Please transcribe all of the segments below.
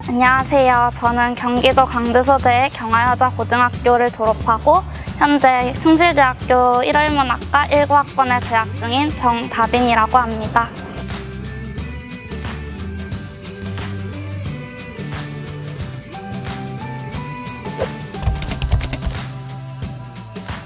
안녕하세요. 저는 경기도 광주소재의 경화여자고등학교를 졸업하고 현재 승실대학교 1월문학과 19학번에 재학 중인 정다빈이라고 합니다.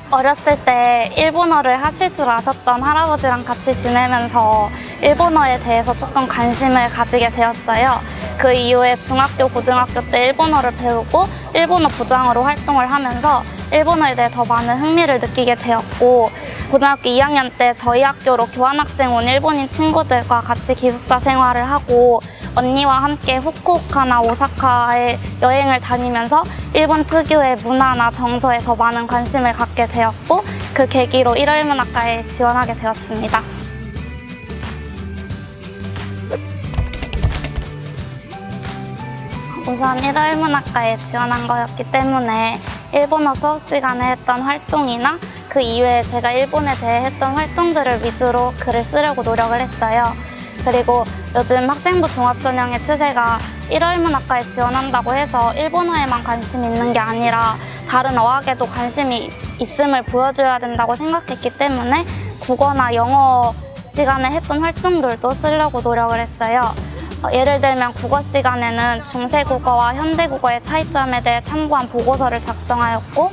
어렸을 때 일본어를 하실 줄 아셨던 할아버지랑 같이 지내면서 일본어에 대해서 조금 관심을 가지게 되었어요. 그 이후에 중학교, 고등학교 때 일본어를 배우고 일본어 부장으로 활동을 하면서 일본어에 대해 더 많은 흥미를 느끼게 되었고, 고등학교 2학년 때 저희 학교로 교환학생 온 일본인 친구들과 같이 기숙사 생활을 하고 언니와 함께 후쿠오카나 오사카에 여행을 다니면서 일본 특유의 문화나 정서에 더 많은 관심을 갖게 되었고, 그 계기로 1월문학과에 지원하게 되었습니다. 우선 1월문학과에 지원한 거였기 때문에 일본어 수업 시간에 했던 활동이나 그 이외에 제가 일본에 대해 했던 활동들을 위주로 글을 쓰려고 노력을 했어요. 그리고 요즘 학생부 종합전형의 추세가 1월문학과에 지원한다고 해서 일본어에만 관심이 있는 게 아니라 다른 어학에도 관심이 있음을 보여줘야 된다고 생각했기 때문에 국어나 영어 시간에 했던 활동들도 쓰려고 노력을 했어요. 예를 들면 국어 시간에는 중세국어와 현대국어의 차이점에 대해 탐구한 보고서를 작성하였고,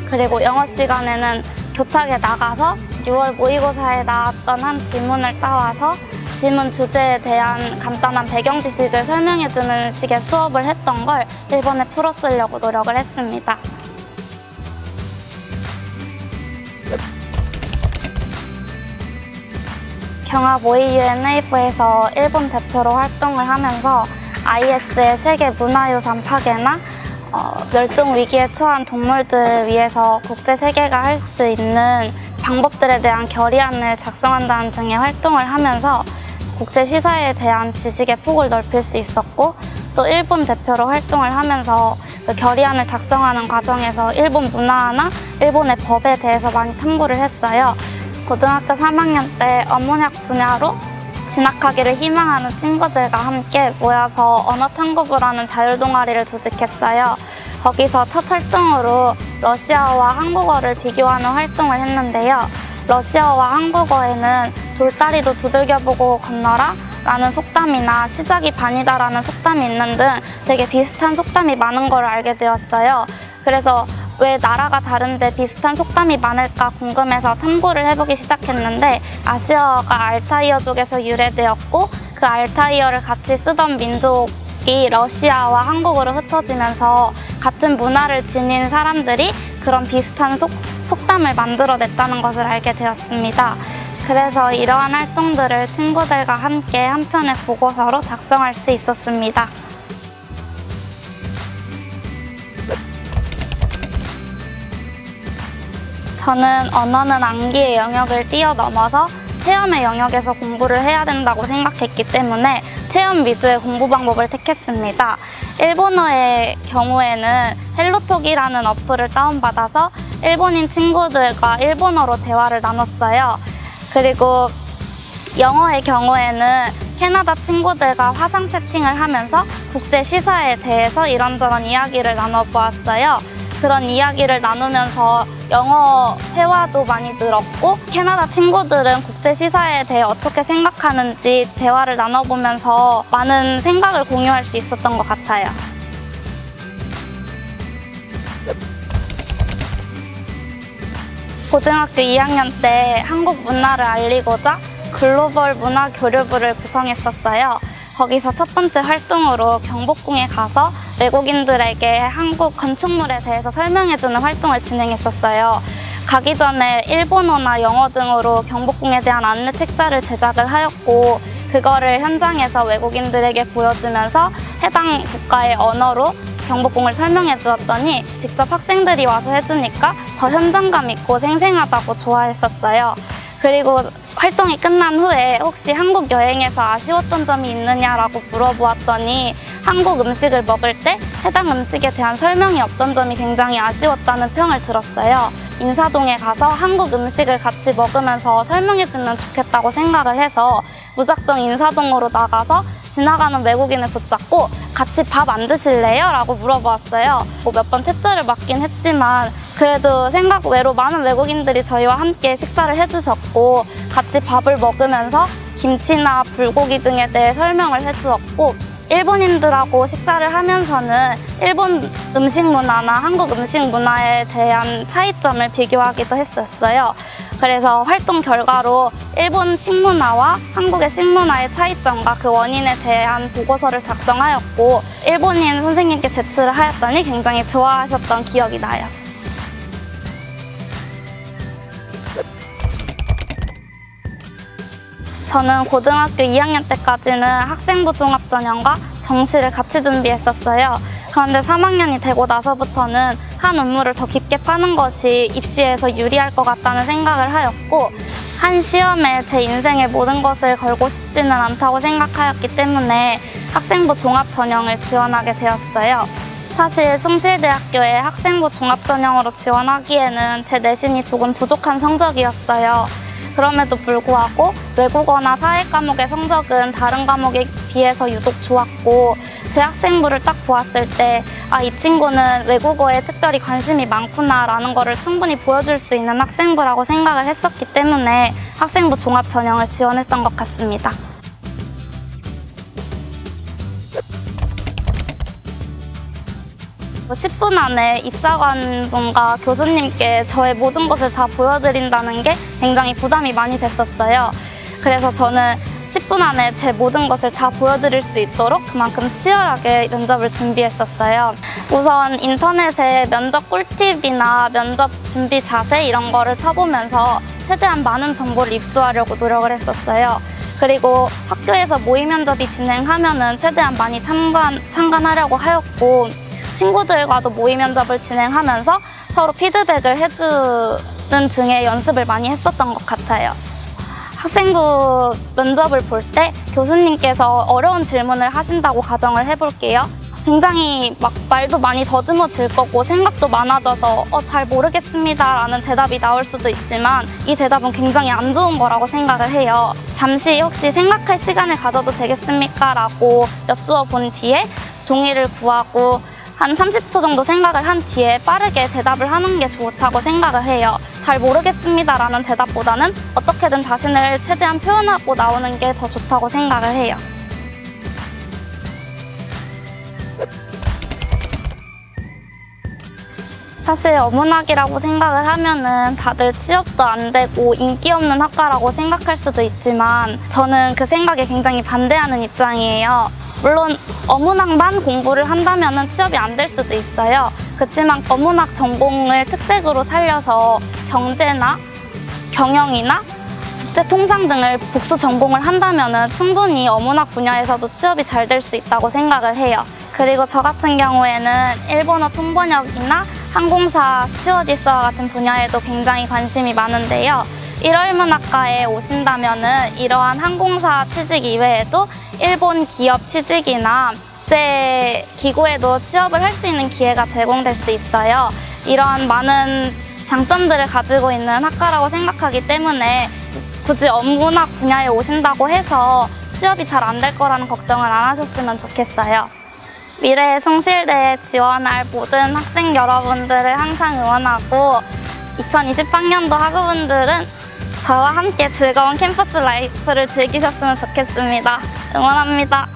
그리고 영어 시간에는 교탁에 나가서 6월 모의고사에 나왔던 한 지문을 따와서 지문 주제에 대한 간단한 배경 지식을 설명해주는 식의 수업을 했던 걸 일본에 풀어 쓰려고 노력을 했습니다. 경화 모의-UNAV에서 일본 대표로 활동을 하면서 IS의 세계 문화유산 파괴나 멸종 위기에 처한 동물들을 위해서 국제 세계가 할 수 있는 방법들에 대한 결의안을 작성한다는 등의 활동을 하면서 국제 시사에 대한 지식의 폭을 넓힐 수 있었고, 또 일본 대표로 활동을 하면서 그 결의안을 작성하는 과정에서 일본 문화나 일본의 법에 대해서 많이 탐구를 했어요. 고등학교 3학년 때 언문학 분야로 진학하기를 희망하는 친구들과 함께 모여서 언어탐구부라는 자율동아리를 조직했어요. 거기서 첫 활동으로 러시아어와 한국어를 비교하는 활동을 했는데요. 러시아어와 한국어에는 돌다리도 두들겨보고 건너라 라는 속담이나 시작이 반이다 라는 속담이 있는 등 되게 비슷한 속담이 많은 걸 알게 되었어요. 그래서 왜 나라가 다른데 비슷한 속담이 많을까 궁금해서 탐구를 해보기 시작했는데, 아시아어가 알타이어족에서 유래되었고 그 알타이어를 같이 쓰던 민족이 러시아와 한국으로 흩어지면서 같은 문화를 지닌 사람들이 그런 비슷한 속담을 만들어냈다는 것을 알게 되었습니다. 그래서 이러한 활동들을 친구들과 함께 한 편의 보고서로 작성할 수 있었습니다. 저는 언어는 암기의 영역을 뛰어넘어서 체험의 영역에서 공부를 해야 된다고 생각했기 때문에 체험 위주의 공부 방법을 택했습니다. 일본어의 경우에는 헬로톡이라는 어플을 다운받아서 일본인 친구들과 일본어로 대화를 나눴어요. 그리고 영어의 경우에는 캐나다 친구들과 화상 채팅을 하면서 국제 시사에 대해서 이런저런 이야기를 나눠보았어요. 그런 이야기를 나누면서 영어 회화도 많이 늘었고, 캐나다 친구들은 국제 시사에 대해 어떻게 생각하는지 대화를 나눠보면서 많은 생각을 공유할 수 있었던 것 같아요. 고등학교 2학년 때 한국 문화를 알리고자 글로벌 문화 교류부를 구성했었어요. 거기서 첫 번째 활동으로 경복궁에 가서 외국인들에게 한국 건축물에 대해서 설명해주는 활동을 진행했었어요. 가기 전에 일본어나 영어 등으로 경복궁에 대한 안내 책자를 제작을 하였고, 그거를 현장에서 외국인들에게 보여주면서 해당 국가의 언어로 경복궁을 설명해 주었더니 직접 학생들이 와서 해주니까 더 현장감 있고 생생하다고 좋아했었어요. 그리고 활동이 끝난 후에 혹시 한국 여행에서 아쉬웠던 점이 있느냐라고 물어보았더니 한국 음식을 먹을 때 해당 음식에 대한 설명이 없던 점이 굉장히 아쉬웠다는 평을 들었어요. 인사동에 가서 한국 음식을 같이 먹으면서 설명해주면 좋겠다고 생각을 해서 무작정 인사동으로 나가서 지나가는 외국인을 붙잡고 같이 밥 안 드실래요? 라고 물어보았어요. 몇 번 퇴짜를 맞긴 했지만 그래도 생각 외로 많은 외국인들이 저희와 함께 식사를 해주셨고 같이 밥을 먹으면서 김치나 불고기 등에 대해 설명을 해주었고 일본인들하고 식사를 하면서는 일본 음식 문화나 한국 음식 문화에 대한 차이점을 비교하기도 했었어요. 그래서 활동 결과로 일본 식문화와 한국의 식문화의 차이점과 그 원인에 대한 보고서를 작성하였고 일본인 선생님께 제출을 하였더니 굉장히 좋아하셨던 기억이 나요. 저는 고등학교 2학년 때까지는 학생부 종합전형과 정시를 같이 준비했었어요. 그런데 3학년이 되고 나서부터는 한 업무를 더 깊게 파는 것이 입시에서 유리할 것 같다는 생각을 하였고 한 시험에 제 인생의 모든 것을 걸고 싶지는 않다고 생각하였기 때문에 학생부 종합전형을 지원하게 되었어요. 사실 숭실대학교에 학생부 종합전형으로 지원하기에는 제 내신이 조금 부족한 성적이었어요. 그럼에도 불구하고 외국어나 사회 과목의 성적은 다른 과목에 비해서 유독 좋았고 제 학생부를 딱 보았을 때 이 친구는 외국어에 특별히 관심이 많구나 라는 거를 충분히 보여줄 수 있는 학생부라고 생각을 했었기 때문에 학생부 종합전형을 지원했던 것 같습니다. 뭐 10분 안에 입사관분과 교수님께 저의 모든 것을 다 보여드린다는 게 굉장히 부담이 많이 됐었어요. 그래서 저는 10분 안에 제 모든 것을 다 보여드릴 수 있도록 그만큼 치열하게 면접을 준비했었어요. 우선 인터넷에 면접 꿀팁이나 면접 준비 자세 이런 거를 쳐보면서 최대한 많은 정보를 입수하려고 노력을 했었어요. 그리고 학교에서 모의 면접이 진행하면은 최대한 많이 참관하려고 하였고 친구들과도 모의 면접을 진행하면서 서로 피드백을 해주는 등의 연습을 많이 했었던 것 같아요. 학생부 면접을 볼 때 교수님께서 어려운 질문을 하신다고 가정을 해볼게요. 굉장히 말도 많이 더듬어질 거고 생각도 많아져서 잘 모르겠습니다 라는 대답이 나올 수도 있지만 이 대답은 굉장히 안 좋은 거라고 생각을 해요. 잠시 혹시 생각할 시간을 가져도 되겠습니까? 라고 여쭈어 본 뒤에 동의를 구하고 한 30초 정도 생각을 한 뒤에 빠르게 대답을 하는 게 좋다고 생각을 해요. 잘 모르겠습니다 라는 대답보다는 어떻게든 자신을 최대한 표현하고 나오는 게 더 좋다고 생각을 해요. 사실 어문학이라고 생각을 하면은 다들 취업도 안 되고 인기 없는 학과라고 생각할 수도 있지만 저는 그 생각에 굉장히 반대하는 입장이에요. 물론 어문학만 공부를 한다면 취업이 안 될 수도 있어요. 그렇지만 어문학 전공을 특색으로 살려서 경제나 경영이나 국제통상 등을 복수 전공을 한다면 충분히 어문학 분야에서도 취업이 잘 될 수 있다고 생각을 해요. 그리고 저 같은 경우에는 일본어 통번역이나 항공사 스튜어디스와 같은 분야에도 굉장히 관심이 많은데요. 일월문학과에 오신다면 이러한 항공사 취직 이외에도 일본 기업 취직이나 국제 기구에도 취업을 할 수 있는 기회가 제공될 수 있어요. 이런 많은 장점들을 가지고 있는 학과라고 생각하기 때문에 굳이 어문학 분야에 오신다고 해서 취업이 잘 안 될 거라는 걱정은 안 하셨으면 좋겠어요. 미래의 숭실대에 지원할 모든 학생 여러분들을 항상 응원하고 2020학년도 학우분들은 저와 함께 즐거운 캠퍼스 라이프를 즐기셨으면 좋겠습니다. 응원합니다.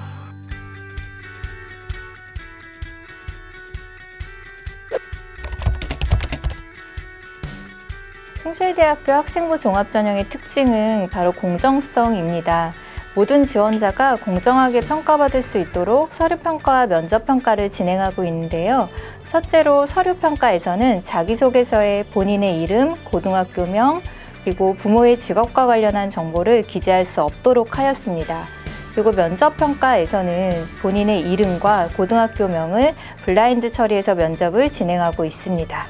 숭실대학교 학생부 종합전형의 특징은 바로 공정성입니다. 모든 지원자가 공정하게 평가받을 수 있도록 서류평가와 면접평가를 진행하고 있는데요. 첫째로 서류평가에서는 자기소개서에 본인의 이름, 고등학교명, 그리고 부모의 직업과 관련한 정보를 기재할 수 없도록 하였습니다. 그리고 면접평가에서는 본인의 이름과 고등학교명을 블라인드 처리해서 면접을 진행하고 있습니다.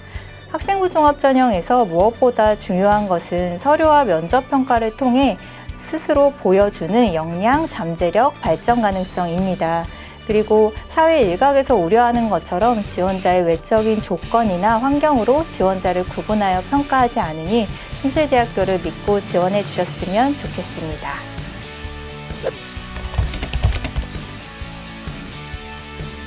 학생부 종합전형에서 무엇보다 중요한 것은 서류와 면접평가를 통해 스스로 보여주는 역량, 잠재력, 발전 가능성입니다. 그리고 사회 일각에서 우려하는 것처럼 지원자의 외적인 조건이나 환경으로 지원자를 구분하여 평가하지 않으니 숭실대학교를 믿고 지원해 주셨으면 좋겠습니다.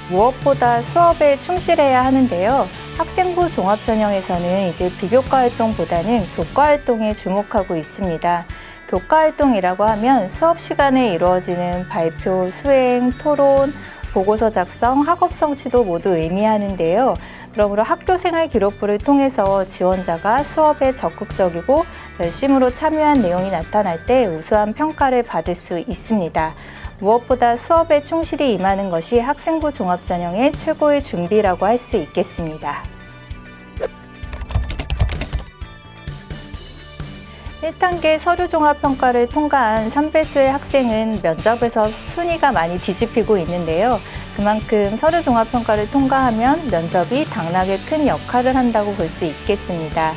무엇보다 수업에 충실해야 하는데요. 학생부 종합전형에서는 이제 비교과 활동보다는 교과 활동에 주목하고 있습니다. 교과 활동이라고 하면 수업 시간에 이루어지는 발표, 수행, 토론, 보고서 작성, 학업 성취도 모두 의미하는데요. 그러므로 학교생활 기록부를 통해서 지원자가 수업에 적극적이고 열심으로 참여한 내용이 나타날 때 우수한 평가를 받을 수 있습니다. 무엇보다 수업에 충실히 임하는 것이 학생부 종합전형의 최고의 준비라고 할 수 있겠습니다. 1단계 서류종합평가를 통과한 3배수의 학생은 면접에서 순위가 많이 뒤집히고 있는데요. 그만큼 서류종합평가를 통과하면 면접이 당락에 큰 역할을 한다고 볼 수 있겠습니다.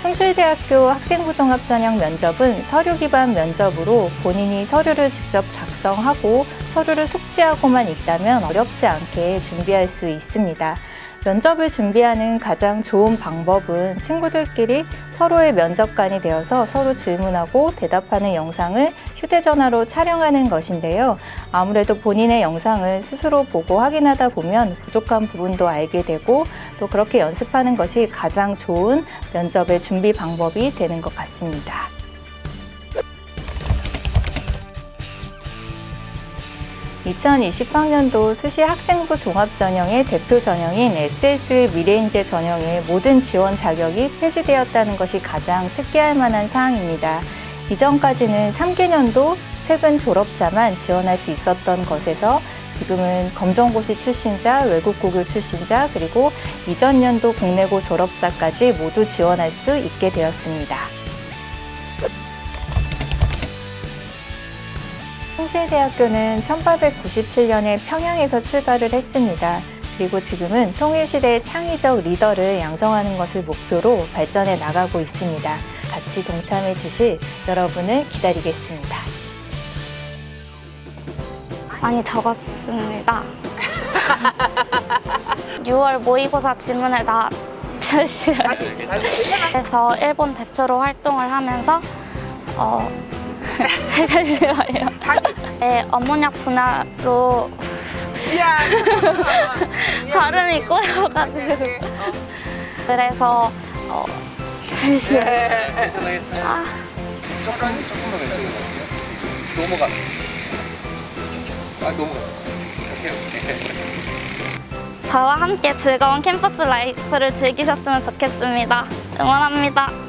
숭실대학교 학생부 종합전형 면접은 서류 기반 면접으로 본인이 서류를 직접 작성하고 서류를 숙지하고만 있다면 어렵지 않게 준비할 수 있습니다. 면접을 준비하는 가장 좋은 방법은 친구들끼리 서로의 면접관이 되어서 서로 질문하고 대답하는 영상을 휴대전화로 촬영하는 것인데요. 아무래도 본인의 영상을 스스로 보고 확인하다 보면 부족한 부분도 알게 되고 또 그렇게 연습하는 것이 가장 좋은 면접의 준비 방법이 되는 것 같습니다. (2020학년도) 수시 학생부 종합전형의 대표 전형인 SSU의 미래인재 전형의 모든 지원 자격이 폐지되었다는 것이 가장 특기할 만한 사항입니다. 이전까지는 3개년도 최근 졸업자만 지원할 수 있었던 것에서 지금은 검정고시 출신자, 외국고교 출신자, 그리고 이전 연도 국내고 졸업자까지 모두 지원할 수 있게 되었습니다. 숭실대학교는 1897년에 평양에서 출발을 했습니다. 그리고 지금은 통일시대의 창의적 리더를 양성하는 것을 목표로 발전해 나가고 있습니다. 같이 동참해 주실 여러분을 기다리겠습니다. 많이 적었습니다. 6월 모의고사 질문을 다 제시해요. 그래서 일본 대표로 활동을 하면서 잠시만요. 네, 어머니학 분야로 발음이 꼬여가지고 그래서 잠시만요. 조금만 왼쪽에 갈게요. 넘어갔어. 넘어갔어. 오케이. 저와 함께 즐거운 캠퍼스 라이프를 즐기셨으면 좋겠습니다. 응원합니다.